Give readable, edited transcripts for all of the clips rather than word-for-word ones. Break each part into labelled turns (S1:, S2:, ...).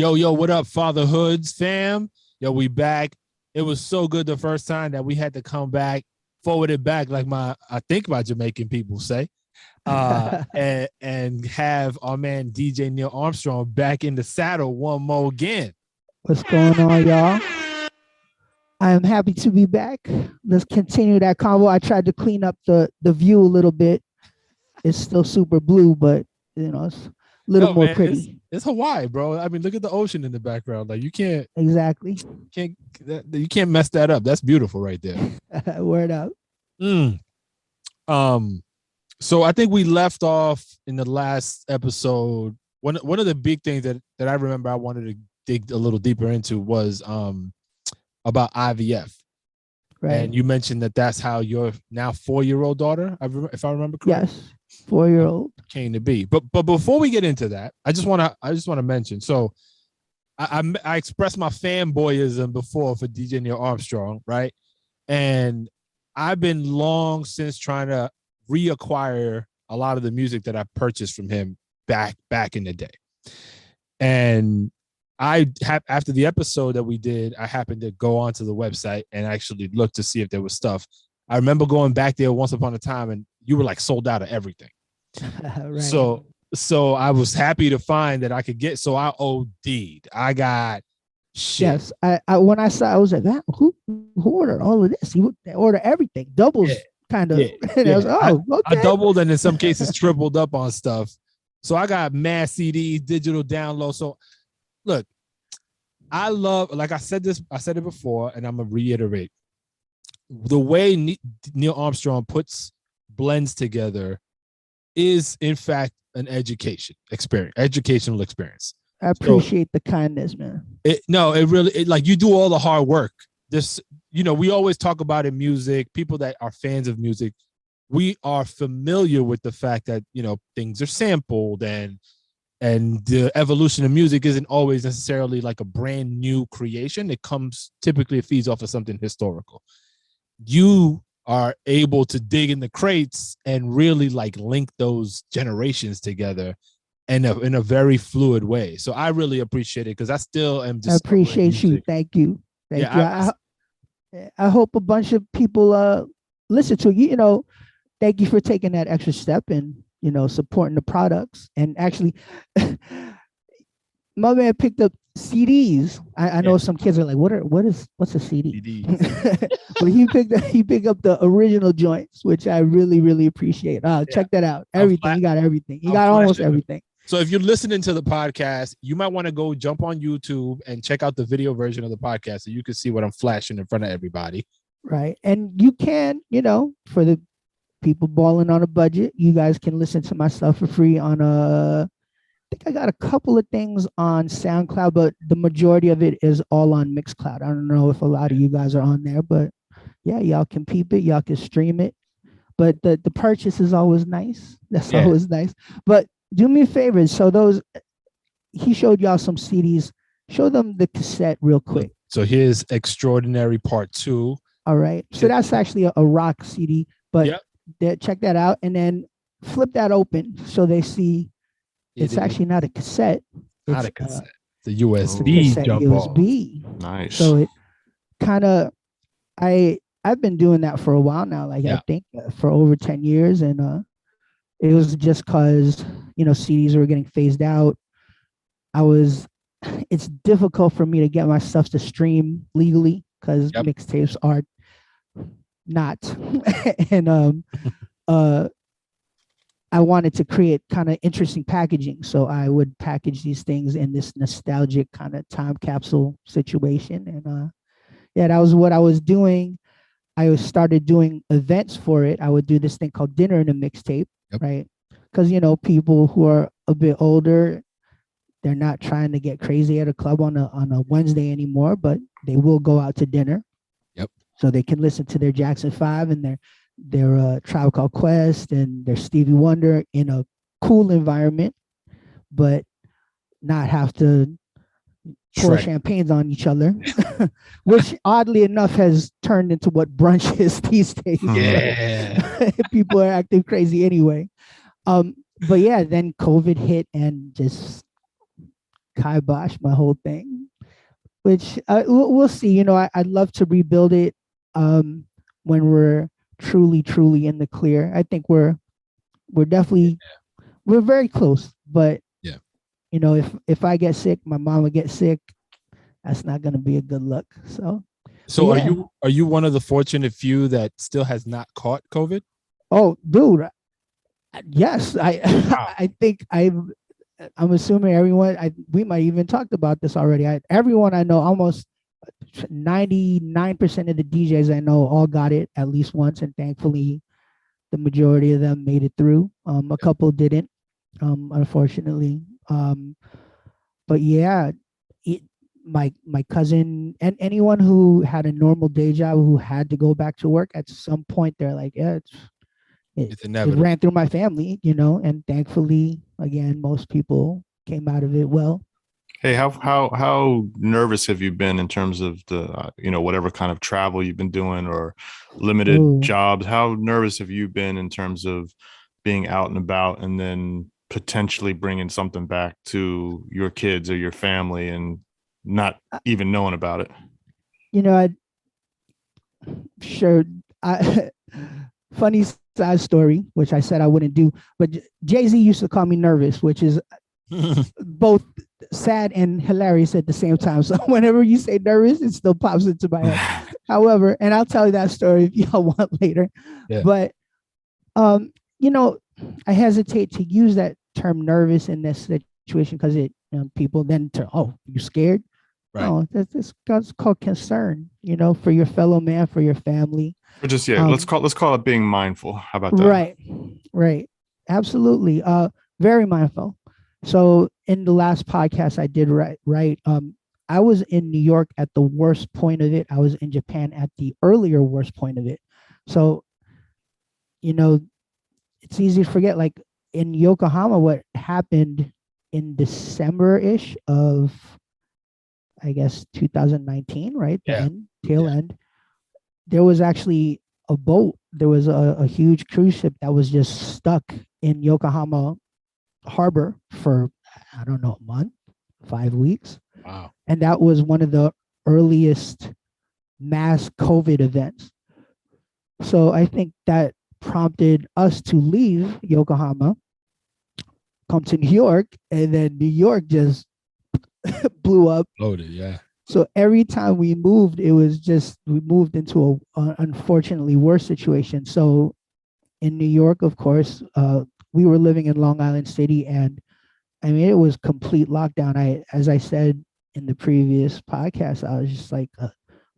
S1: Yo, what up, fatherhoods, fam? Yo, we back. It was so good the first time that we had to come back, forward it back, like I think my Jamaican people say, and have our man DJ Neil Armstrong back in the saddle one more again.
S2: What's going on, y'all? I am happy to be back. Let's continue that convo. I tried to clean up the view a little bit. It's still super blue, but it's a little more pretty.
S1: It's Hawaii, bro. I mean, look at the ocean in the background. Like you can't mess that up. That's beautiful right there.
S2: Word up.
S1: So I think we left off in the last episode. One of the big things that I remember I wanted to dig a little deeper into was about IVF. Right. And you mentioned that that's how your now 4-year-old daughter, if I remember correctly.
S2: Yes. 4-year-old
S1: came to be. But before we get into that, I just want to mention. So I expressed my fanboyism before for DJ Neil Armstrong, right? And I've been long since trying to reacquire a lot of the music that I purchased from him back in the day. And after the episode that we did, I happened to go onto the website and actually look to see if there was stuff. I remember going back there once upon a time and you were like sold out of everything. Right. So I was happy to find that I could get, so I OD'd. I got shit.
S2: Yes. I when I saw, I was like, who ordered all of this? They ordered everything, doubles kind of. Yeah. And I was okay.
S1: I doubled and in some cases tripled up on stuff. So I got mad CDs, digital download. So look, I love, like I said it before, and I'm gonna reiterate. The way Neil Armstrong blends together is in fact an educational experience.
S2: I appreciate the kindness, man.
S1: It really like you do all the hard work. We always talk about in music, people that are fans of music, we are familiar with the fact that, things are sampled and the evolution of music isn't always necessarily like a brand new creation. It feeds off of something historical. You are able to dig in the crates and really like link those generations together in a very fluid way. So I really appreciate it because I still am just.
S2: I appreciate you. Thank you. Thank you. I hope a bunch of people listen to you. Thank you for taking that extra step and supporting the products. And actually, my man picked up CDs. I know some kids are like, what's a CD? But he picked up the original joints, which I really, really appreciate. Check that out. Everything. He got everything. He got almost everything.
S1: So if you're listening to the podcast, you might want to go jump on YouTube and check out the video version of the podcast so you can see what I'm flashing in front of everybody.
S2: Right. And you can, for the people balling on a budget, you guys can listen to my stuff for free on I think I got a couple of things on SoundCloud, but the majority of it is all on Mixcloud. I don't know if a lot of you guys are on there, but yeah, y'all can peep it. Y'all can stream it. But the purchase is always nice. That's always nice. But do me a favor. So he showed y'all some CDs. Show them the cassette real quick.
S1: So here's Extraordinary Part 2.
S2: All right. So that's actually a rock CD, but check that out and then flip that open so they see. It's actually not a cassette.
S1: Not a cassette. It's a USB
S2: USB.
S3: Nice.
S2: So it kind of, I've been doing that for a while now. Like I think for over 10 years, and it was just because CDs were getting phased out. It's difficult for me to get my stuff to stream legally because mixtapes are not, and I wanted to create kind of interesting packaging. So I would package these things in this nostalgic kind of time capsule situation. And that was what I was doing. I started doing events for it. I would do this thing called Dinner in a Mixtape, right? Because, people who are a bit older, they're not trying to get crazy at a club on a Wednesday anymore, but they will go out to dinner.
S1: Yep.
S2: So they can listen to their Jackson 5 and their Tribe Called Quest and their Stevie Wonder in a cool environment, but not have to pour champagnes on each other, which oddly enough has turned into what brunch is these days.
S1: Yeah.
S2: People are acting crazy anyway. But then COVID hit and just kibosh my whole thing, which we'll see. You know, I'd love to rebuild it when we're truly in the clear. I think we're definitely we're very close, but
S1: yeah.
S2: you know, if I get sick, my mom would get sick. That's not going to be a good look. So
S1: So
S2: yeah.
S1: are you one of the fortunate few that still has not caught COVID?
S2: Oh, dude. Yes, I
S1: Wow.
S2: I think I'm assuming everyone. We might even talked about this already. Everyone I know, almost 99% of the DJs I know, all got it at least once, and thankfully, the majority of them made it through. A couple didn't, unfortunately. But yeah, it, my cousin and anyone who had a normal day job who had to go back to work at some point, they're like, yeah,
S1: It's
S2: it
S1: inevitable.
S2: ran through my family, you know, and thankfully, again, most people came out of it well.
S3: Hey, how nervous have you been in terms of the whatever kind of travel you've been doing or limited
S2: Ooh.
S3: jobs? How nervous have you been in terms of being out and about and then potentially bringing something back to your kids or your family and not even knowing about it?
S2: You know, I sure I funny side story, which I said I wouldn't do, but Jay-Z used to call me nervous, which is both sad and hilarious at the same time. So whenever you say nervous, it still pops into my head. However, and I'll tell you that story if y'all want later.
S1: Yeah.
S2: But you know, I hesitate to use that term nervous in this situation because people then turn, oh, you scared?
S1: Right.
S2: No, that's called concern, you know, for your fellow man, for your family.
S3: Or just let's call it being mindful. How about that?
S2: Right. Absolutely. Very mindful. So in the last podcast I did right. I was in New York at the worst point of it. I was in Japan at the earlier worst point of it. So, you know, it's easy to forget, like in Yokohama, what happened in December-ish of, I guess, 2019, right? The tail end. There was actually a boat. There was a huge cruise ship that was just stuck in Yokohama harbor for, I don't know, a month, 5 weeks.
S1: Wow.
S2: And that was one of the earliest mass COVID events. So I think that prompted us to leave Yokohama, come to New York, and then New York just blew up.
S1: Loaded, yeah.
S2: So every time we moved, it was just, we moved into a unfortunately worse situation. So in New York, of course, we were living in Long Island City, and I mean, it was complete lockdown. As I said in the previous podcast, I was just like,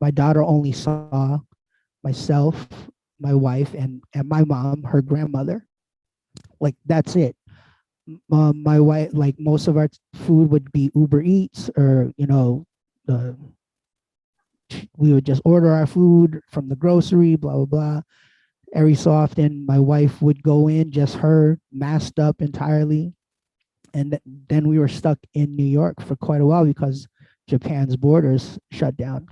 S2: my daughter only saw myself, my wife, and my mom, her grandmother. Like, that's it. My wife, like, most of our food would be Uber Eats, or we would just order our food from the grocery, blah blah blah. Every so often, my wife would go in, just her, masked up entirely, and then we were stuck in New York for quite a while because Japan's borders shut down.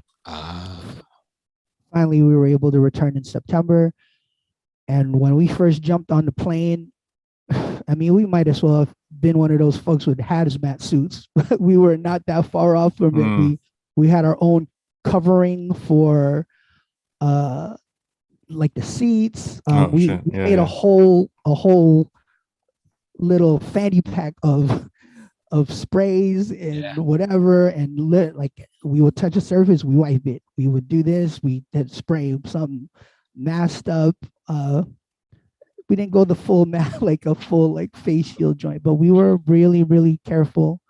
S2: Finally, we were able to return in September, and when we first jumped on the plane, I mean, we might as well have been one of those folks with hazmat suits. We were not that far off from it. We had our own covering for like the seats. We made a whole little fanny pack of sprays and whatever, and like we would touch a surface, we wipe it. We would do this, we did spray some masked up. We didn't go the full like a full like face shield joint, but we were really careful.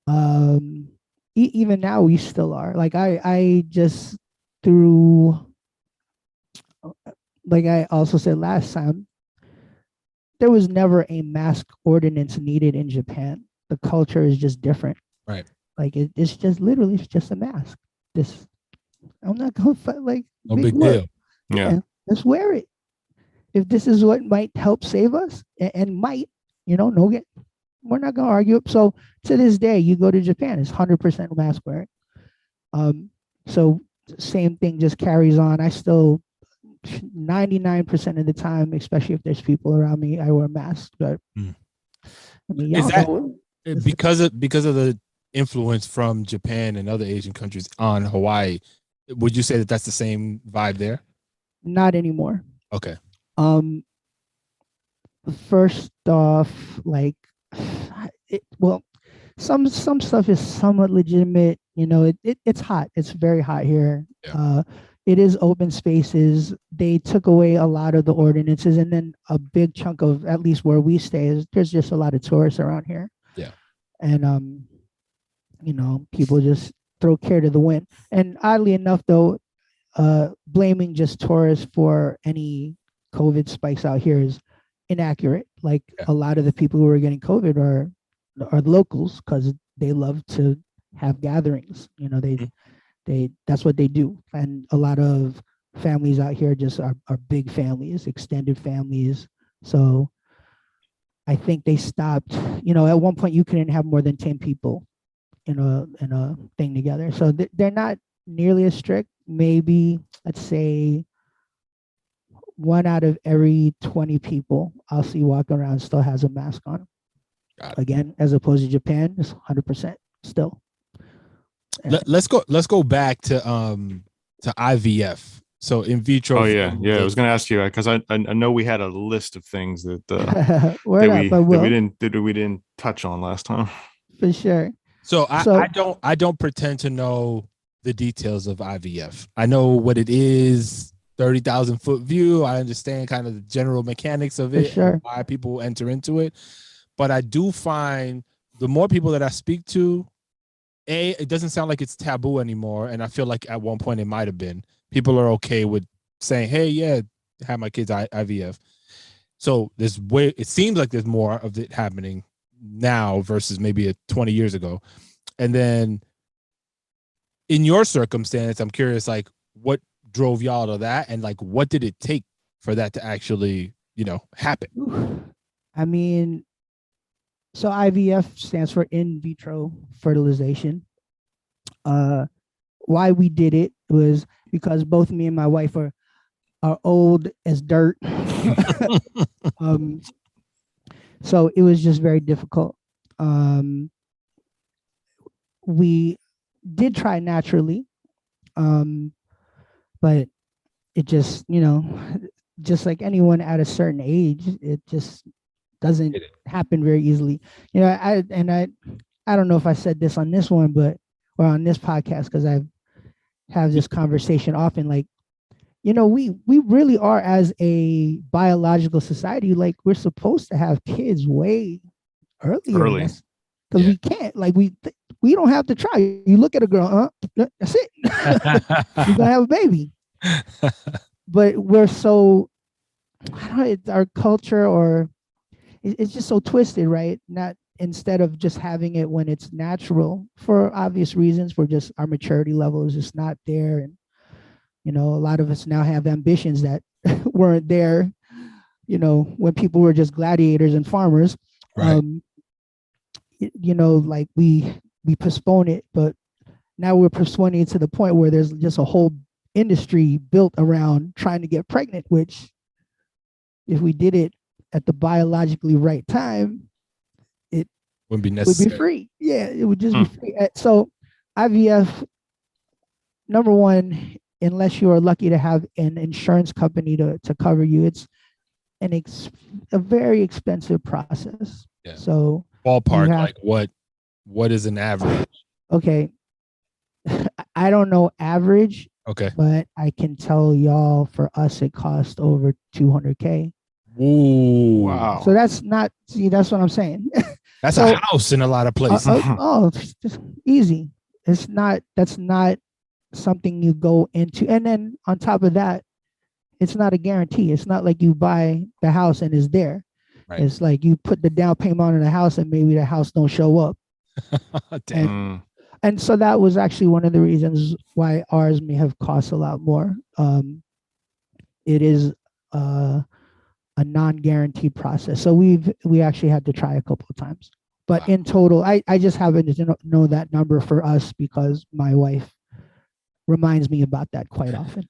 S2: Even now we still are. Like I just through, like I also said last time, there was never a mask ordinance needed in Japan. The culture is just different.
S1: Right.
S2: Like it's just literally, it's just a mask. I'm not gonna fight, like,
S1: no big deal.
S2: Yeah, let's wear it. If this is what might help save us, and might, we're not gonna argue. So to this day, you go to Japan, it's 100% mask wearing. So same thing just carries on. I still 99% of the time, especially if there's people around me, I wear a mask. But I mean,
S1: is that because of the influence from Japan and other Asian countries on Hawaii. Would you say that that's the same vibe there?
S2: Not anymore.
S1: Okay.
S2: First off, like, well, some stuff is somewhat legitimate. You know, it's hot. It's very hot here.
S1: Yeah.
S2: It is open spaces. They took away a lot of the ordinances, and then a big chunk of, at least where we stay, is there's just a lot of tourists around here.
S1: Yeah.
S2: And you know, people just throw care to the wind. And oddly enough, though, blaming just tourists for any COVID spikes out here is inaccurate. Like, a lot of the people who are getting COVID are locals, because they love to have gatherings. You know, they that's what they do. And a lot of families out here just are big families, extended families. So I think they stopped, you know, at one point you couldn't have more than 10 people in a thing together. So they're not nearly as strict. Maybe, let's say, 1 out of every 20 people I'll see walking around still has a mask on. Again, as opposed to Japan, it's 100% still.
S1: Let's go back to IVF. So in vitro.
S3: Oh yeah. I was gonna ask you, because I know we had a list of things that we didn't touch on last time.
S2: For sure.
S1: So I don't pretend to know the details of IVF. I know what it is, 30,000 foot view. I understand kind of the general mechanics of it,
S2: sure,
S1: why people enter into it. But I do find the more people that I speak to, it doesn't sound like it's taboo anymore. And I feel like at one point it might have been. People are okay with saying, hey, yeah, have my kids IVF. So it seems like there's more of it happening now versus maybe 20 years ago. And then in your circumstance, I'm curious, like, what drove y'all to that, and like, what did it take for that to actually, you know, happen?
S2: I mean, so IVF stands for In Vitro Fertilization. Why we did it was because both me and my wife are old as dirt. So it was just very difficult. We did try naturally, but it just, you know, just like anyone at a certain age, it just doesn't happen very easily. You know, I don't know if I said this on this one, or on this podcast, because I have this conversation often. Like, you know, we really are, as a biological society, like, we're supposed to have kids way earlier. Because we can't, like, we don't have to try. You look at a girl, that's it. You're gonna have a baby. But we're so, I don't know, it's our culture, or it's just so twisted, right? Not, instead of just having it when it's natural, for obvious reasons, for just our maturity level is just not there. And, you know, a lot of us now have ambitions that weren't there, you know, when people were just gladiators and farmers.
S1: Right.
S2: You know, like, we postpone it, but now we're postponing it to the point where there's just a whole industry built around trying to get pregnant, which, if we did it at the biologically right time, it
S1: wouldn't be necessary.
S2: Would be free. Yeah, it would just be free. So IVF, number one, unless you are lucky to have an insurance company to cover you, it's a very expensive process.
S1: Yeah.
S2: So
S1: ballpark, like, what is an average?
S2: Okay. I don't know average.
S1: Okay.
S2: But I can tell y'all, for us, it cost over $200K.
S1: Ooh. Wow.
S2: So that's not, see, that's what I'm saying.
S1: That's a house in a lot of places.
S2: Just easy. That's not something you go into. And then on top of that, it's not a guarantee. It's not like you buy the house and it's there. Right. It's like you put the down payment on the house and maybe the house don't show up.
S1: Damn.
S2: And so that was actually one of the reasons why ours may have cost a lot more. It is a non-guaranteed process. So we actually had to try a couple of times. But in total, I just happen to know that number for us because my wife reminds me about that quite often.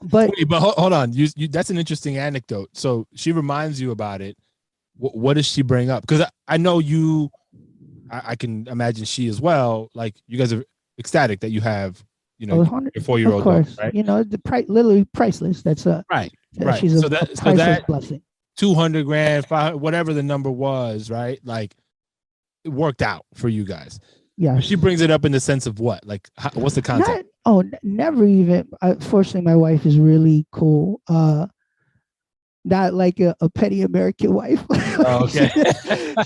S2: But
S1: hold on, you that's an interesting anecdote. So she reminds you about it. What does she bring up? Because I know you I can imagine she as well. Like you guys are ecstatic that you have, you know, your
S2: Of
S1: 4-year-old daughter,
S2: course,
S1: right?
S2: you know, the price literally priceless. That's
S1: Right, right.
S2: she's
S1: So
S2: a
S1: that
S2: priceless blessing.
S1: 200 grand, whatever the number was, right? Like it worked out for you guys.
S2: Yes.
S1: She brings it up in the sense of what? Like, what's the context?
S2: Never even. Fortunately, my wife is really cool. Not like a petty American wife.
S1: Oh, okay.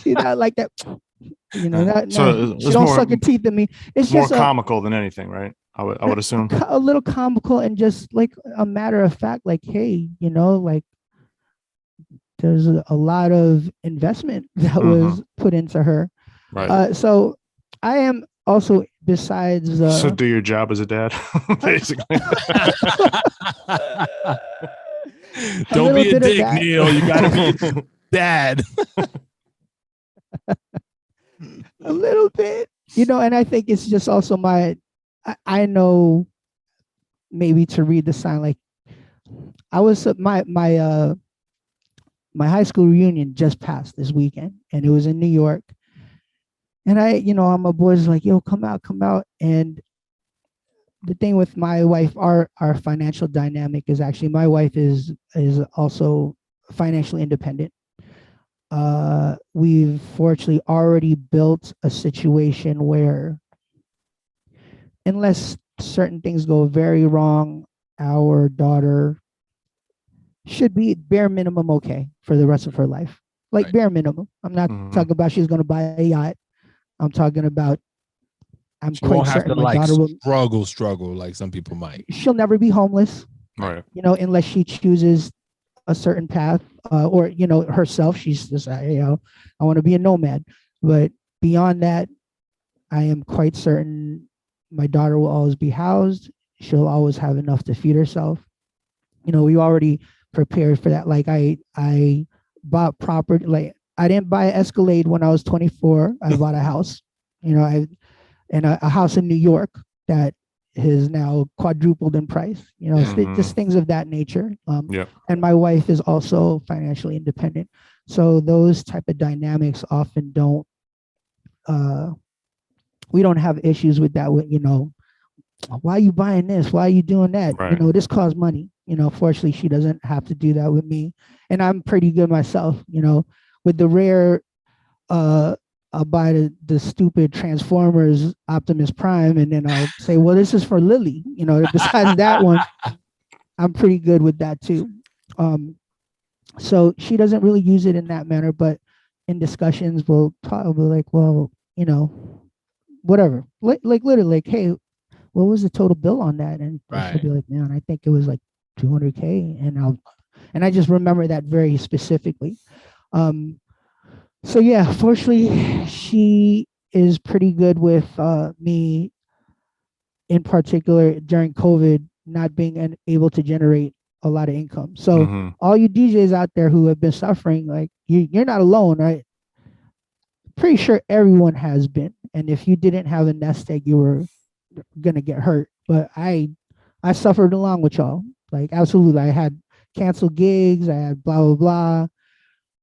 S2: she's not like that. You know, she
S3: it's
S2: don't
S3: more,
S2: suck her teeth at me. It's
S3: more
S2: just
S3: comical than anything, right? I would assume
S2: a little comical and just like a matter of fact. Like, hey, you know, like there's a lot of investment that was put into her.
S3: right.
S2: So I am also besides.
S3: So do your job as a dad, basically.
S1: Don't be a dick, Neil. You gotta be a dad.
S2: A little bit, you know, and I think it's just also I know maybe to read the sign. Like I was my high school reunion just passed this weekend, and it was in New York. And my boys like, yo, come out. And the thing with my wife, our financial dynamic is actually my wife is also financially independent. We've fortunately already built a situation where, unless certain things go very wrong, our daughter should be bare minimum okay for the rest of her life. Like
S1: right.
S2: Bare minimum. I'm not talking about she's going to buy a yacht. I'm talking about
S1: she quite certain my daughter will struggle like some people might.
S2: She'll never be homeless,
S3: right?
S2: You know, unless she chooses a certain path, or herself. She's just I want to be a nomad. But beyond that, I am quite certain my daughter will always be housed. She'll always have enough to feed herself. You know, we already prepared for that. Like I bought property. Like I didn't buy an Escalade when I was 24. I bought a house. You know, and a house in New York that has now quadrupled in price. You know, just things of that nature. And my wife is also financially independent, so those type of dynamics often don't. We don't have issues with that. With why are you buying this? Why are you doing that?
S3: Right.
S2: You know, this costs money. You know, fortunately, she doesn't have to do that with me, and I'm pretty good myself. You know, with the rare. I'll buy the stupid Transformers Optimus Prime, and then I'll say, well, this is for Lily. You know, besides that one, I'm pretty good with that too. So she doesn't really use it in that manner, but in discussions, we'll probably like, well, you know, whatever. Like literally, like, hey, what was the total bill on that? And she'll be like, man, I think it was like $200K, and I just remember that very specifically. So yeah, fortunately, she is pretty good with me, in particular during COVID, not being able to generate a lot of income. So all you DJs out there who have been suffering, like you're not alone, right? Pretty sure everyone has been, and if you didn't have a nest egg, you were gonna get hurt. But I suffered along with y'all, like absolutely. I had canceled gigs, I had blah blah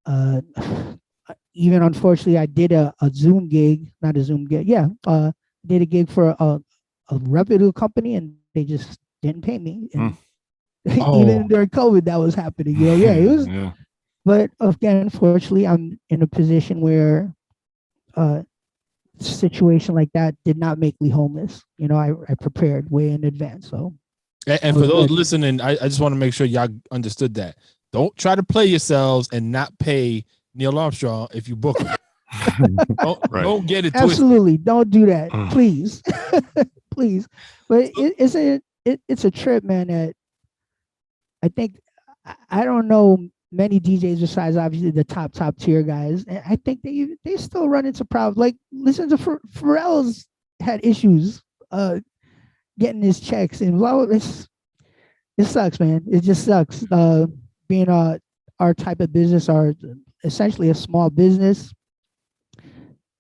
S2: blah. Even unfortunately, I did a Zoom gig, not a Zoom gig. Yeah, did a gig for a reputable company, and they just didn't pay me. And even during COVID, that was happening. You know, yeah, it was. Yeah. But again, unfortunately, I'm in a position where a situation like that did not make me homeless. You know, I prepared way in advance. So,
S1: and for those listening, I just want to make sure y'all understood that. Don't try to play yourselves and not pay Neil Armstrong if you book him. Don't get it twisted.
S2: Absolutely, don't do that, please. Please. But it's a trip, man, that I think, I don't know many DJs besides obviously the top tier guys, and I think they still run into problems. Like, listen to Pharrell's had issues getting his checks, and it sucks, man. It just sucks. Being our type of business, our essentially a small business.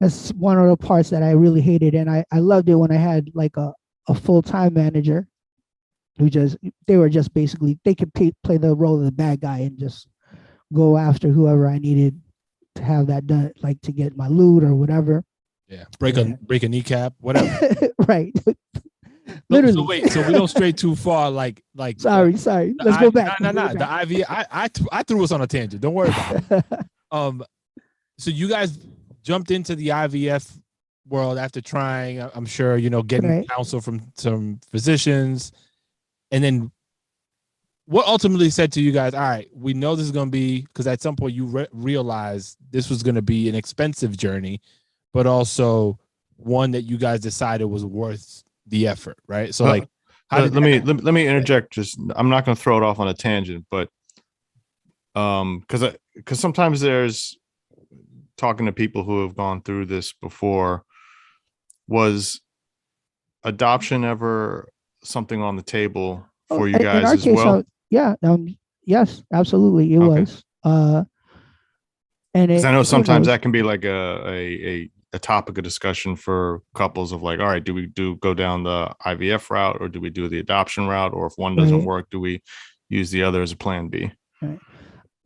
S2: That's one of the parts that I really hated, and I loved it when I had like a full-time manager who they were just basically, they could play the role of the bad guy and just go after whoever I needed to have that done, like to get my loot or whatever.
S1: Yeah, break a kneecap, whatever.
S2: Right.
S1: So
S2: Literally.
S1: wait, so we don't stray too far. Like
S2: Sorry. Let's go back.
S1: No. The IV. I threw us on a tangent. Don't worry about it. So you guys jumped into the IVF world after trying. I'm sure getting counsel from some physicians, and then what ultimately said to you guys, all right, we know this is going to be, because at some point you realized this was going to be an expensive journey, but also one that you guys decided was worth the effort, right? So like,
S3: let me interject. Just, I'm not going to throw it off on a tangent, but because sometimes there's, talking to people who have gone through this before, was adoption ever something on the table for you guys as well?
S2: Yes, absolutely, it was. And
S3: I know sometimes that can be like a topic of discussion for couples of like, all right, do we go down the IVF route, or do we do the adoption route, or if one doesn't work, do we use the other as a plan B?
S2: Right.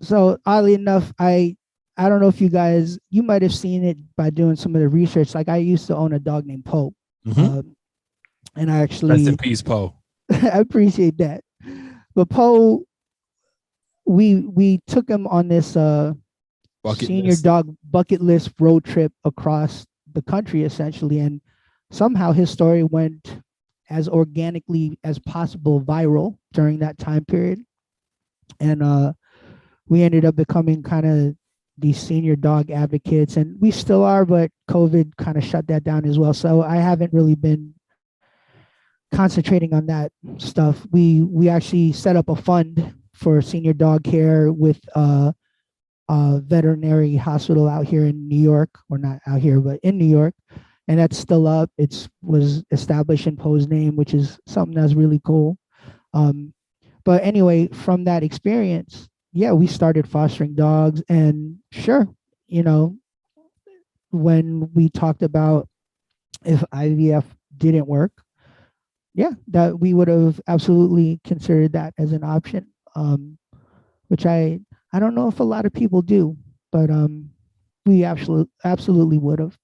S2: So oddly enough, I don't know if you might have seen it by doing some of the research. Like, I used to own a dog named Poe, and I actually,
S1: rest in peace, Poe.
S2: I appreciate that. But Poe, we took him on this senior dog bucket list road trip across the country, essentially, and somehow his story went as organically as possible viral during that time period, and we ended up becoming kind of these senior dog advocates, and we still are, but COVID kind of shut that down as well. So I haven't really been concentrating on that stuff. We actually set up a fund for senior dog care with a veterinary hospital out here in New York, or not out here, but in New York, and that's still up. It was established in Poe's name, which is something that's really cool. But anyway, from that experience, yeah, we started fostering dogs, and sure, when we talked about if IVF didn't work, yeah, that we would have absolutely considered that as an option, which I don't know if a lot of people do, but we absolutely would have.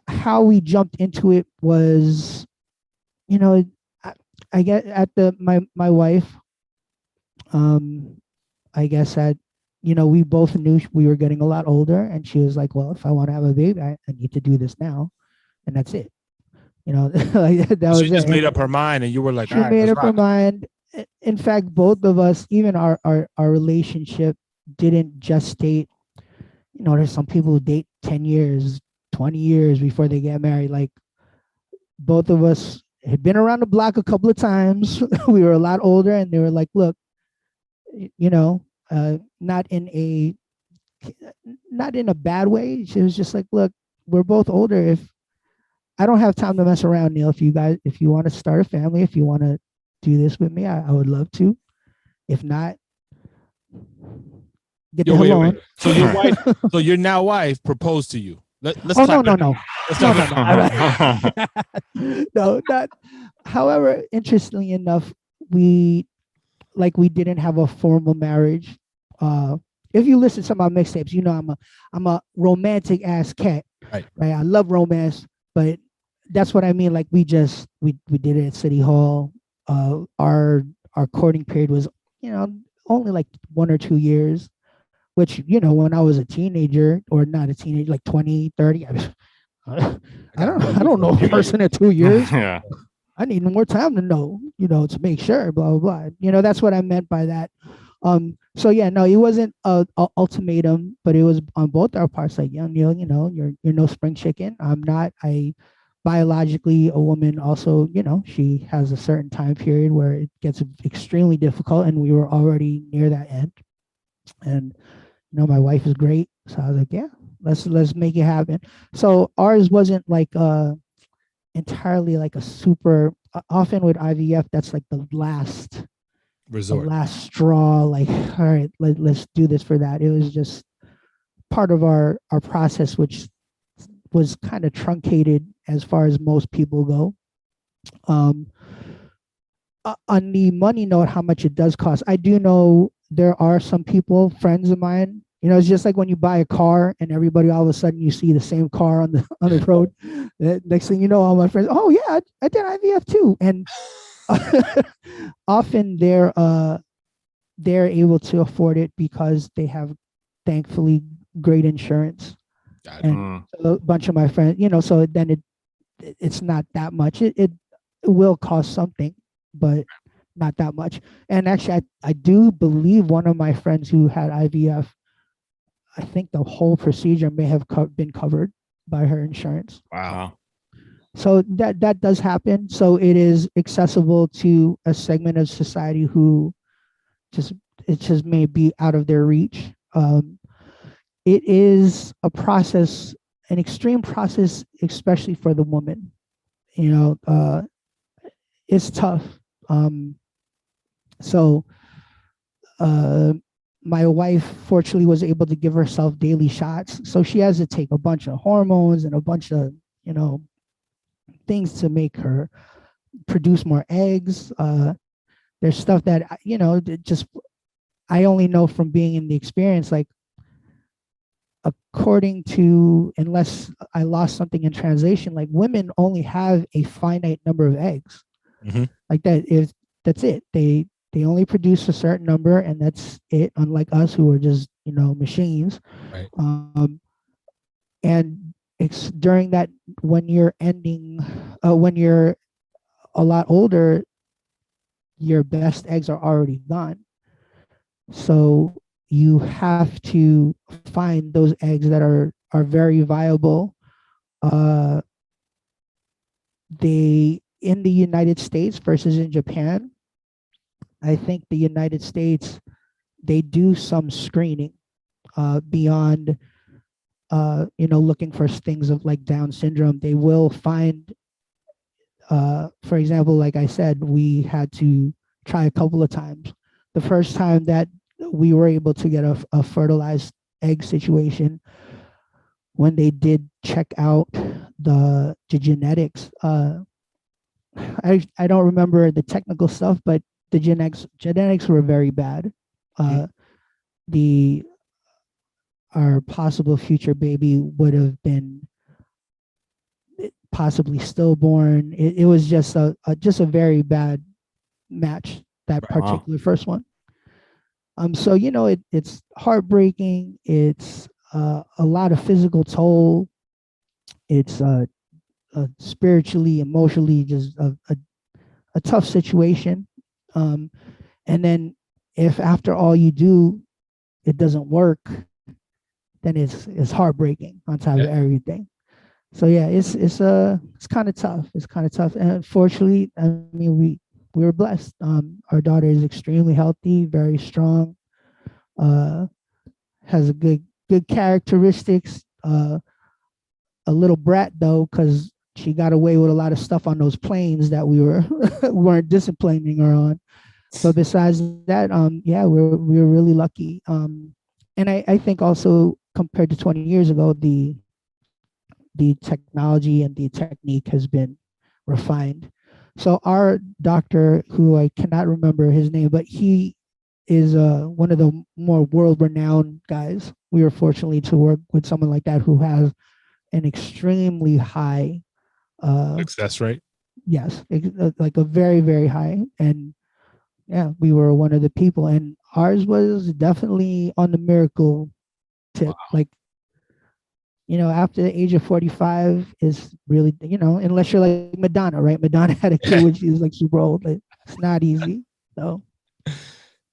S2: How we jumped into it was, I get at my wife, I guess that, we both knew we were getting a lot older, and she was like, well, if I want to have a baby, I need to do this now, and that's it. Like, that was
S1: she just made up her mind, and you were like,
S2: she made up her mind. In fact, both of us, even our relationship didn't gestate. There's some people who date 10 years, 20 years before they get married. Like, both of us had been around the block a couple of times. We were a lot older, and they were like, look, not in a bad way. She was just like, look, we're both older. If I don't have time to mess around, Neil, if you want to start a family, if you want to do this with me, I would love to. If not, get the hell on.
S1: So your wife, so your now wife proposed to you. Let's clap.
S2: No. No, not. However, interestingly enough, we didn't have a formal marriage. If you listen to my mixtapes, I'm a romantic ass cat.
S1: Right.
S2: I love romance, but that's what I mean. Like, we did it at City Hall. Our courting period was, only like 1 or 2 years, which, when I was a teenager, or not a teenager, like 20, 30, I don't know a person in 2 years.
S3: Yeah.
S2: I need more time to know, to make sure, blah, blah, blah. That's what I meant by that. So yeah, no, it wasn't a ultimatum, but it was on both our parts. Like, young Neil, you're no spring chicken. I'm not. Biologically, a woman also, she has a certain time period where it gets extremely difficult, and we were already near that end. And my wife is great, so I was like, yeah, let's make it happen. So ours wasn't like entirely like a super. Often with IVF, that's like the last resort, the last straw. Like, all right, let's do this for that. It was just part of our process, which was kind of truncated as far as most people go. On the money note, how much it does cost, I do know there are some people, friends of mine, It's just like when you buy a car and everybody all of a sudden you see the same car on the road. Next thing you know, all my friends, oh yeah, I did IVF too, and often they're able to afford it because they have, thankfully, great insurance.
S1: Got it.
S2: And a bunch of my friends, so then it's not that much. It will cost something, but not that much. And actually, I do believe one of my friends who had IVF, I think the whole procedure may have been covered by her insurance.
S3: Wow.
S2: So that does happen. So it is accessible to a segment of society who it just may be out of their reach. It is a process, an extreme process, especially for the woman. It's tough. So my wife fortunately was able to give herself daily shots. So she has to take a bunch of hormones and a bunch of, things to make her produce more eggs. There's stuff that, just I only know from being in the experience, like according to, unless I lost something in translation, like women only have a finite number of eggs. Like that's it. They only produce a certain number and that's it, unlike us who are just, machines.
S1: Right.
S2: And it's during that, when you're when you're a lot older, your best eggs are already gone. So you have to find those eggs that are very viable. They, in the United States versus in Japan, I think the United States, they do some screening beyond looking for things of like Down syndrome. They will find, for example, like I said, we had to try a couple of times. The first time that we were able to get a fertilized egg situation, when they did check out the genetics, I don't remember the technical stuff, but the genetics were very bad. Our possible future baby would have been possibly stillborn. It was just a very bad match, that particular first one. So it's heartbreaking. It's a lot of physical toll. It's spiritually, emotionally, just a tough situation. And then if after all you do, it doesn't work, then it's heartbreaking on top of everything. So yeah, it's kind of tough. It's kind of tough. And unfortunately, I mean, we were blessed. Our daughter is extremely healthy, very strong, has a good characteristics. A little brat though, because she got away with a lot of stuff on those planes that we weren't disciplining her on. But besides that, yeah, we're really lucky. And I think also compared to 20 years ago, the technology and the technique has been refined. So our doctor, who I cannot remember his name, but he is one of the more world-renowned guys. We were fortunate to work with someone like that who has an extremely high
S1: success rate.
S2: Yes, like a very, very high. And yeah, we were one of the people, and ours was definitely on the miracle tip. Wow. Like, after the age of 45 is really, unless you're like Madonna, right? Madonna had a kid when she was like super old. Like, it's not easy. So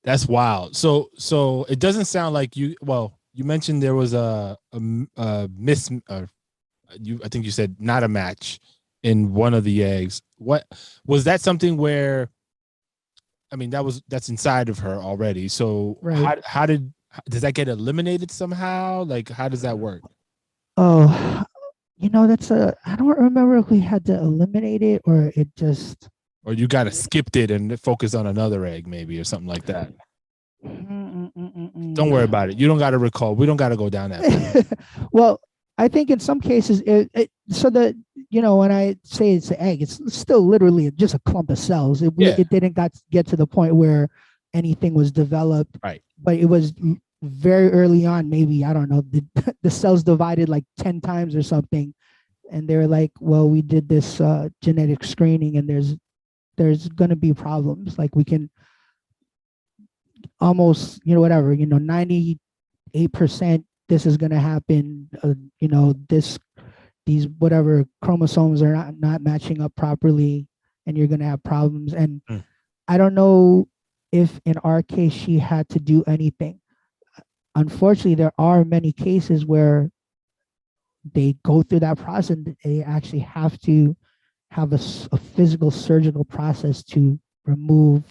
S1: that's wild. So it doesn't sound like you. Well, you mentioned there was a miss. I think you said not a match in one of the eggs. What was that? Something where, I mean, that's inside of her already. So right. Does that get eliminated somehow? Like, how does that work?
S2: Oh, I don't remember if we had to eliminate it or it just.
S1: Or you got to skipped it and focus on another egg maybe or something like that. Don't worry about it. You don't got to recall. We don't got to go down that.
S2: Well, I think in some cases, so that, when I say it's an egg, it's still literally just a clump of cells. It didn't get to the point where anything was developed.
S1: Right.
S2: But it was very early on, maybe, I don't know, the cells divided like 10 times or something. And they were like, well, we did this genetic screening and there's going to be problems. Like we can almost, whatever, 98% this is going to happen. These whatever chromosomes are not matching up properly and you're going to have problems. And I don't know if in our case she had to do anything. Unfortunately, there are many cases where they go through that process and they actually have to have a physical surgical process to remove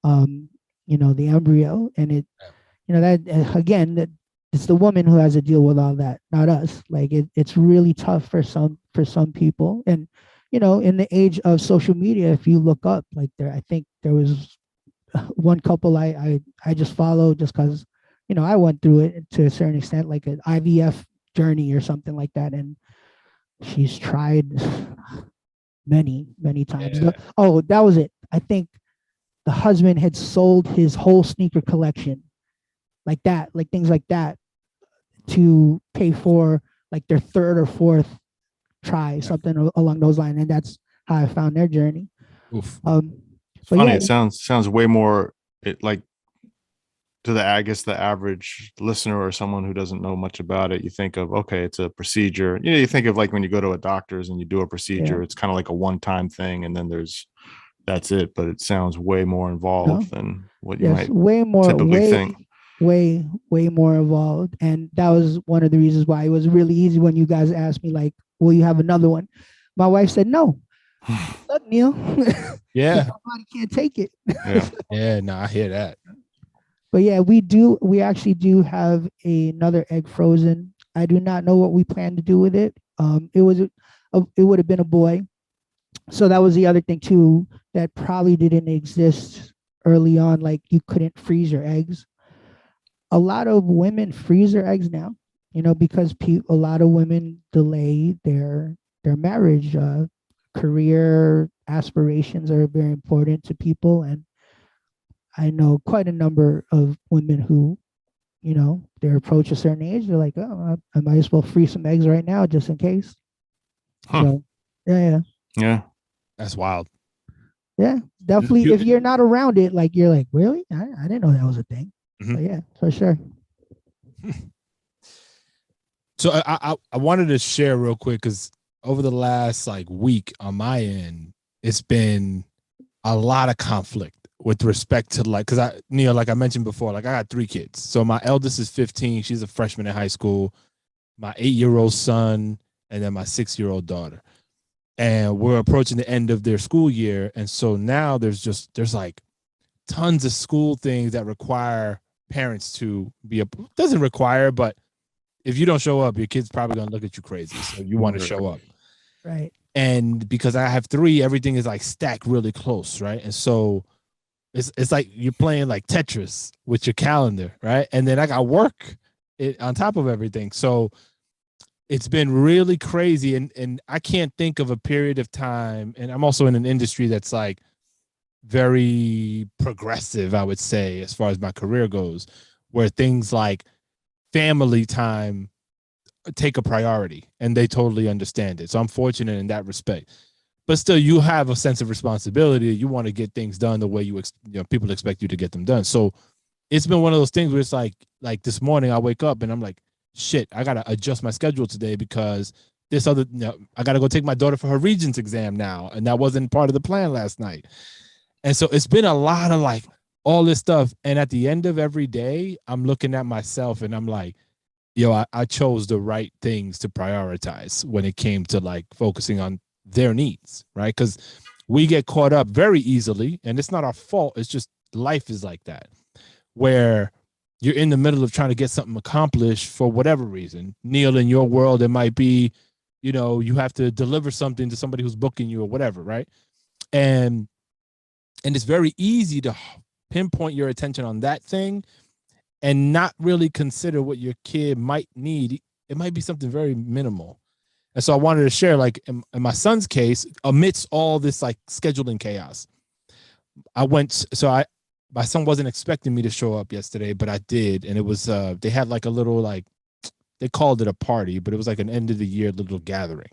S2: the embryo. And it that again, that it's the woman who has to deal with all that, not us. Like it's really tough for some people. And in the age of social media, if you look up, like I think there was one couple I just followed just because I went through it to a certain extent, like an IVF journey or something like that, and she's tried many times.
S1: Yeah.
S2: That was it. I think the husband had sold his whole sneaker collection, like that, like things like that, to pay for like their third or fourth try, something along those lines, and that's how I found their journey.
S1: Oof.
S3: It's funny. Yeah, it sounds way more like to the average listener or someone who doesn't know much about it. You think of, okay, it's a procedure. You think of like when you go to a doctor's and you do a procedure, it's kind of like a one-time thing, and then that's it. But it sounds way more involved than what you might typically think.
S2: Way more involved. And that was one of the reasons why it was really easy when you guys asked me, like, will you have another one? My wife said no. Look, Neil.
S1: Yeah.
S2: My body can't take it.
S1: Yeah, no, I hear that.
S2: But yeah, we actually do have another egg frozen. I do not know what we plan to do with it. It would have been a boy. So that was the other thing too, that probably didn't exist early on. Like you couldn't freeze your eggs. A lot of women freeze their eggs now, because a lot of women delay their marriage. Career aspirations are very important to people, and I know quite a number of women who, they approach a certain age, they're like, oh, I might as well freeze some eggs right now just in case. So, yeah.
S3: That's
S1: wild.
S2: Yeah, definitely. If you're not around it, like you're like, really? I didn't know that was a thing.
S1: Mm-hmm.
S2: But yeah, for sure.
S1: So I wanted to share real quick because over the last week on my end, it's been a lot of conflict with respect to because Neil, like I mentioned before, like I got 3 kids. So my eldest is 15. She's a freshman in high school. My 8-year-old son, and then my 6-year-old daughter. And we're approaching the end of their school year. And so now there's like tons of school things that require parents to doesn't require, but if you don't show up, your kid's probably going to look at you crazy. So you want to show up.
S2: Right.
S1: And because I have 3, everything is like stacked really close. Right. And so it's like you're playing like Tetris with your calendar. Right. And then I got work on top of everything. So it's been really crazy. And I can't think of a period of time. And I'm also in an industry that's like very progressive, I would say, as far as my career goes, where things like family time take a priority and they totally understand it. So I'm fortunate in that respect. But still, you have a sense of responsibility. You want to get things done the way people expect you to get them done. So it's been one of those things where it's like this morning I wake up and I'm like, shit, I got to adjust my schedule today because I got to go take my daughter for her Regents exam now. And that wasn't part of the plan last night. And so it's been a lot of like all this stuff. And at the end of every day, I'm looking at myself and I'm like, I chose the right things to prioritize when it came to like focusing on their needs, right? Because we get caught up very easily, and it's not our fault. It's just life is like that, where you're in the middle of trying to get something accomplished for whatever reason. Neil, in your world, it might be, you have to deliver something to somebody who's booking you or whatever, right? And it's very easy to pinpoint your attention on that thing and not really consider what your kid might need. It might be something very minimal. And so I wanted to share, like in my son's case, amidst all this like scheduling chaos, my son wasn't expecting me to show up yesterday, but I did. And it was, they had like a little, like, they called it a party, but it was like an end of the year little gathering.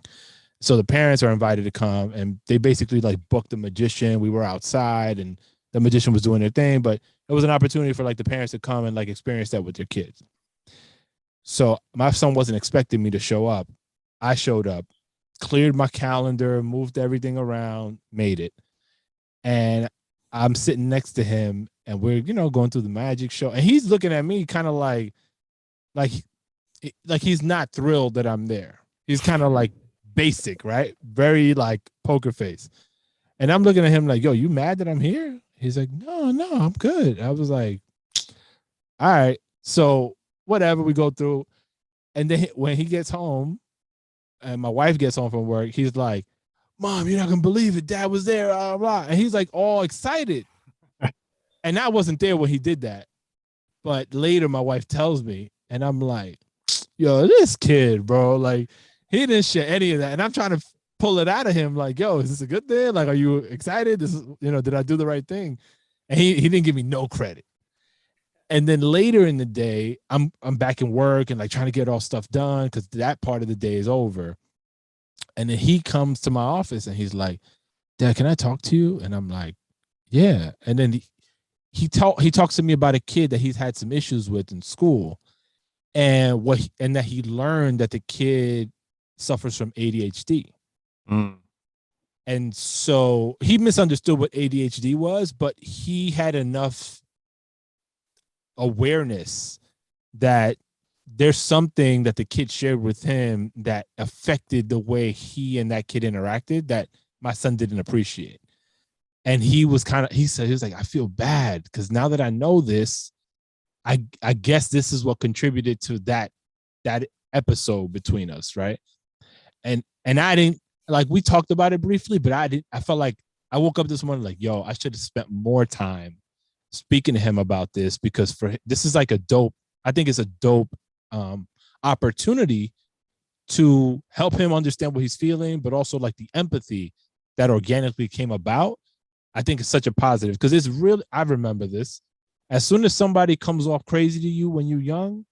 S1: So the parents are invited to come, and they basically like booked a magician. We were outside and the magician was doing their thing, but it was an opportunity for like the parents to come and like experience that with their kids. So my son wasn't expecting me to show up. I showed up, cleared my calendar, moved everything around, made it. And I'm sitting next to him, and we're, going through the magic show, and he's looking at me kind of like he's not thrilled that I'm there. He's kind of like basic, right? Very like poker face. And I'm looking at him like, yo, you mad that I'm here? He's like, no, I'm good. I was like, all right. So whatever, we go through. And then when he gets home and my wife gets home from work, he's like, Mom, you're not going to believe it. Dad was there. Blah, blah. And he's like all excited. And I wasn't there when he did that. But later my wife tells me, and I'm like, yo, this kid, bro, like he didn't share any of that. And I'm trying to pull it out of him like, yo, is this a good thing? Like, are you excited? This is, did I do the right thing? And he didn't give me no credit. And then later in the day, I'm back in work and like trying to get all stuff done because that part of the day is over. And then he comes to my office and he's like, Dad, can I talk to you? And I'm like, yeah. And then he talks to me about a kid that he's had some issues with in school, and that he learned that the kid suffers from ADHD.
S3: Mm.
S1: And so he misunderstood what ADHD was, but he had enough awareness that there's something that the kid shared with him that affected the way he and that kid interacted that my son didn't appreciate. And he was like, I feel bad because now that I know this, I guess this is what contributed to that episode between us, right? And I didn't, like, we talked about it briefly, but I felt like I woke up this morning like, yo, I should have spent more time speaking to him about this, because this is like I think it's a dope opportunity to help him understand what he's feeling, but also like the empathy that organically came about. I think it's such a positive, because it's really, I remember this. As soon as somebody comes off crazy to you when you're young,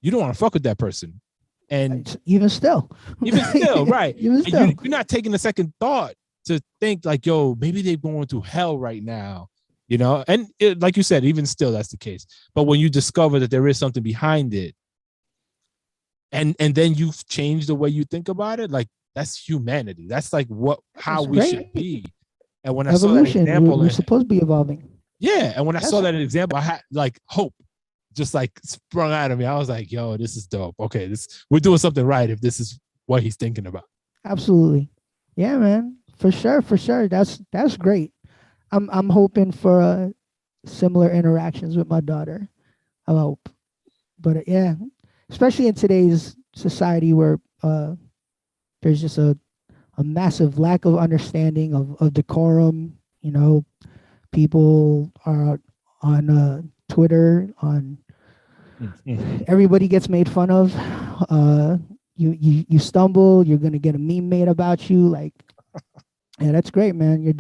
S1: you don't want to fuck with that person. And
S2: even still,
S1: right.
S2: Even still.
S1: You're not taking a second thought to think like, yo, maybe they're going through hell right now, and like you said, even still, that's the case. But when you discover that there is something behind it, and then you've changed the way you think about it, like, that's humanity. That's like how we should be. And when
S2: evolution,
S1: I saw that example,
S2: we're supposed to be evolving.
S1: Yeah, and when I saw that example, I had like hope just like sprung out of me. I was like, yo, this is dope. Okay, we're doing something right if this is what he's thinking about.
S2: Absolutely. Yeah, man. For sure. That's great. I'm hoping for similar interactions with my daughter. I hope. But yeah, especially in today's society where there's just a massive lack of understanding of decorum. People are on Twitter, everybody gets made fun of. You stumble, you're gonna get a meme made about you. Like, yeah, that's great, man. Your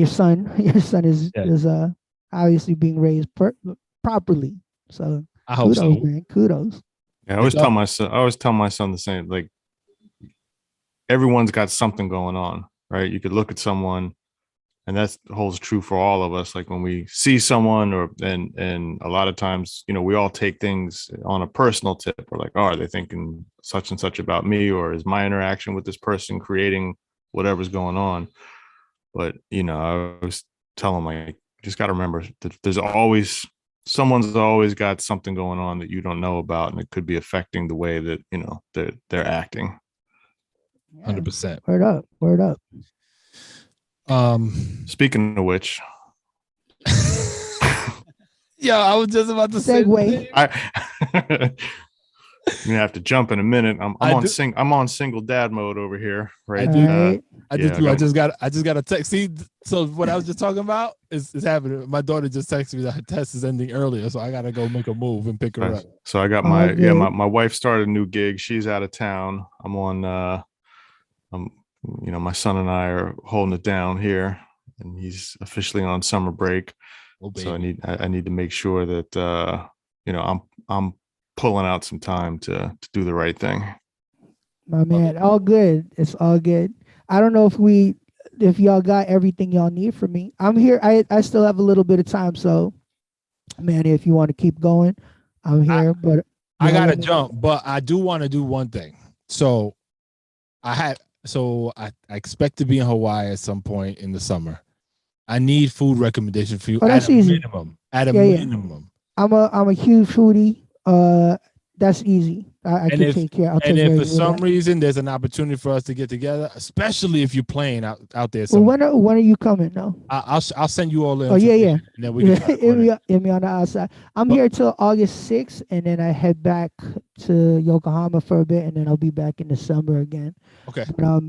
S2: son is obviously being raised properly. So
S1: I hope so,
S2: man. Kudos.
S3: Yeah, I always tell my son the same. Like, everyone's got something going on, right? You could look at someone, and that holds true for all of us. Like, when we see someone, and a lot of times, we all take things on a personal tip. We're like, oh, are they thinking such and such about me, or is my interaction with this person creating whatever's going on? But I always tell them, like, just got to remember that someone's always got something going on that you don't know about, and it could be affecting the way that they're acting.
S1: 100%.
S2: Word up.
S3: Speaking of which,
S1: yeah, I was just about to
S2: segue.
S3: I'm gonna have to jump in a minute. I'm on single dad mode over here, right?
S1: I just got a text. See, so what I was just talking about is happening. My daughter just texted me that her test is ending earlier, so I gotta go make a move and pick her up.
S3: So I got my wife started a new gig. She's out of town. I'm on. My son and I are holding it down here, and he's officially on summer break.
S1: Oh,
S3: So
S1: baby.
S3: I need to make sure that I'm pulling out some time to do the right thing.
S2: My man, all good. It's all good. I don't know if y'all got everything y'all need from me. I'm here. I still have a little bit of time, so man, if you want to keep going, I'm here. But
S1: I
S2: y'all
S1: gotta
S2: let me know.
S1: jump, but I do want to do one thing. So I expect to be in Hawaii at some point in the summer. I need food recommendation for you
S2: Oh,
S1: at
S2: that's
S1: a
S2: easy.
S1: minimum. At a
S2: Yeah, yeah.
S1: minimum.
S2: I'm a huge foodie. That's easy. I
S1: And
S2: could
S1: if
S2: take care. I'll
S1: and
S2: take care
S1: if
S2: of
S1: for
S2: you with
S1: some
S2: that.
S1: reason there's an opportunity for us to get together, especially if you're playing out there
S2: Well,
S1: somewhere,
S2: when are you coming? No.
S1: I'll send you all the
S2: Oh yeah,
S1: information,
S2: yeah.
S1: and then we can try to run it.
S2: Hit me on the outside. I'm
S1: But
S2: here till August 6th, and then I head back to Yokohama for a bit, and then I'll be back in December again.
S1: okay,
S2: But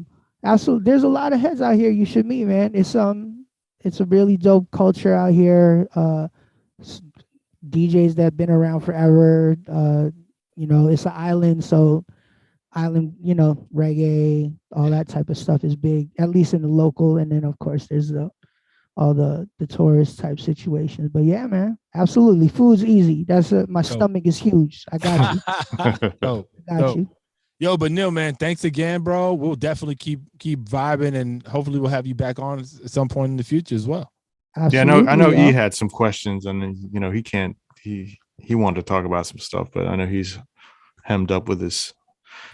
S2: absolutely, there's a lot of heads out here you should meet, man. It's a really dope culture out here. s- DJs that have been around forever. It's an island, so island, reggae, all that type of stuff is big, at least in the local. And then of course there's all the tourist type situations. But yeah, man, absolutely, food's easy. My
S1: dope.
S2: stomach is huge. I got you.
S1: Dope.
S2: I got
S1: Dope.
S2: you.
S1: Yo, but Neil, man, thanks again, bro. We'll definitely keep vibing, and hopefully we'll have you back on at some point in the future as well.
S3: Yeah,
S2: Absolutely.
S3: I know E
S2: Y'all.
S3: had some questions, and he wanted to talk about some stuff, but I know he's hemmed up with his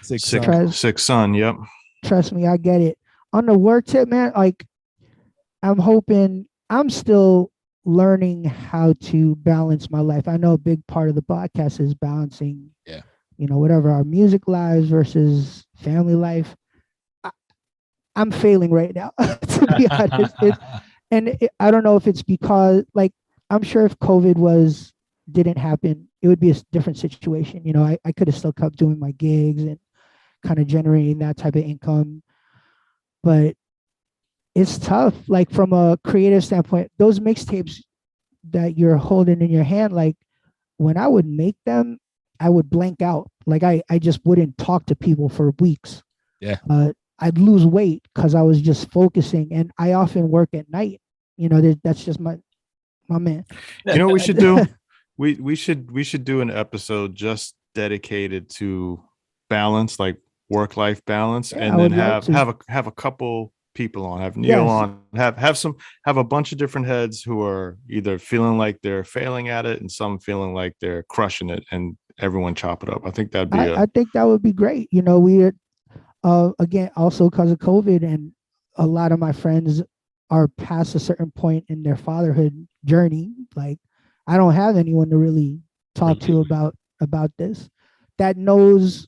S1: Six
S3: sick
S1: son.
S3: sick son. Yep.
S2: Trust me, I get it. On the work tip, man, like I'm still learning how to balance my life. I know a big part of the podcast is balancing,
S1: Yeah.
S2: Whatever our music lives versus family life. I'm failing right now, to be honest. I don't know if it's because, like, I'm sure if COVID didn't happen, it would be a different situation. I could have still kept doing my gigs and kind of generating that type of income, but it's tough. Like from a creative standpoint, those mixtapes that you're holding in your hand, like when I would make them, I would blank out. Like I just wouldn't talk to people for weeks.
S1: Yeah.
S2: I'd lose weight because I was just focusing, and I often work at night. That's just my man.
S3: You know what we should do? We should do an episode just dedicated to balance, like work-life balance,
S2: Yeah,
S3: and
S2: I
S3: then
S2: would love to.
S3: have a couple people on, have Neil
S2: Yes,
S3: on, have a bunch of different heads who are either feeling like they're failing at it and some feeling like they're crushing it, and everyone chop it up. I think that'd be
S2: I think that would be great. We again, also because of COVID, and a lot of my friends are past a certain point in their fatherhood journey. Like, I don't have anyone to really talk to about this that knows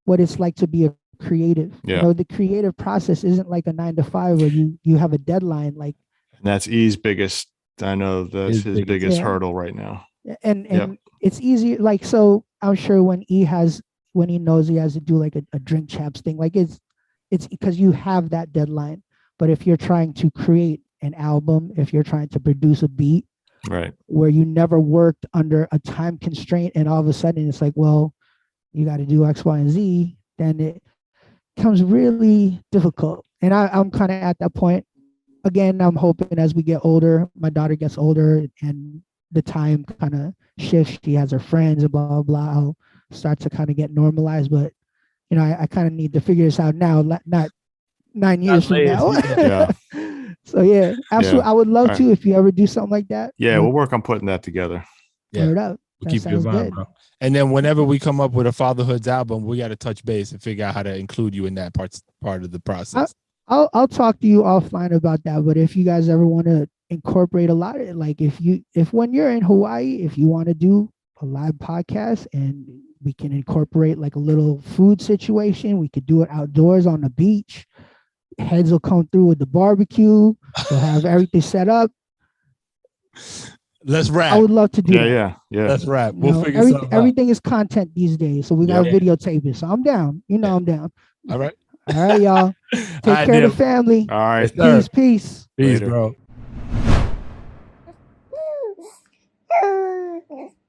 S2: what it's like to be a creative.
S3: Yeah.
S2: The creative process isn't like a 9 to 5 where you have a deadline. Like,
S3: And that's E's biggest. I know that's his biggest
S2: yeah,
S3: hurdle right now.
S2: and
S3: Yep.
S2: it's easier. Like, so I'm sure when he knows he has to do like a drink champs thing, like it's because you have that deadline. But if you're trying to create an album, if you're trying to produce a beat,
S3: Right.
S2: where you never worked under a time constraint, and all of a sudden it's like, well, you got to do X, Y, and Z, then it becomes really difficult. And I'm kind of at that point. Again, I'm hoping as we get older, my daughter gets older, and the time kind of shifts. She has her friends and blah, blah, blah. I'll start to kind of get normalized. But, I kind of need to figure this out now, not 9 years from now.
S3: Yeah.
S2: So, yeah, absolutely.
S3: Yeah.
S2: I would love
S3: All
S2: to if you ever do something like that.
S3: Yeah, we'll work on putting that together.
S1: Yeah.
S2: Word up.
S1: We'll
S2: That
S1: keep you in
S2: sounds
S1: mind,
S2: good.
S1: bro. And then whenever we come up with a Fatherhoods album, we got to touch base and figure out how to include you in that part of the process.
S2: I'll talk to you offline about that. But if you guys ever want to incorporate a lot of it, like if when you're in Hawaii, if you want to do a live podcast and we can incorporate like a little food situation, we could do it outdoors on the beach. Heads will come through with the barbecue. We'll have everything set up.
S1: Let's wrap.
S2: I would love to do that.
S3: Yeah.
S1: Let's wrap. We'll figure something out.
S2: Everything is content these days, so we got to videotape it. So I'm down. I'm down.
S1: All right.
S2: All right, y'all. Take care of the family.
S3: All right.
S2: Peace.
S1: Peace, bro.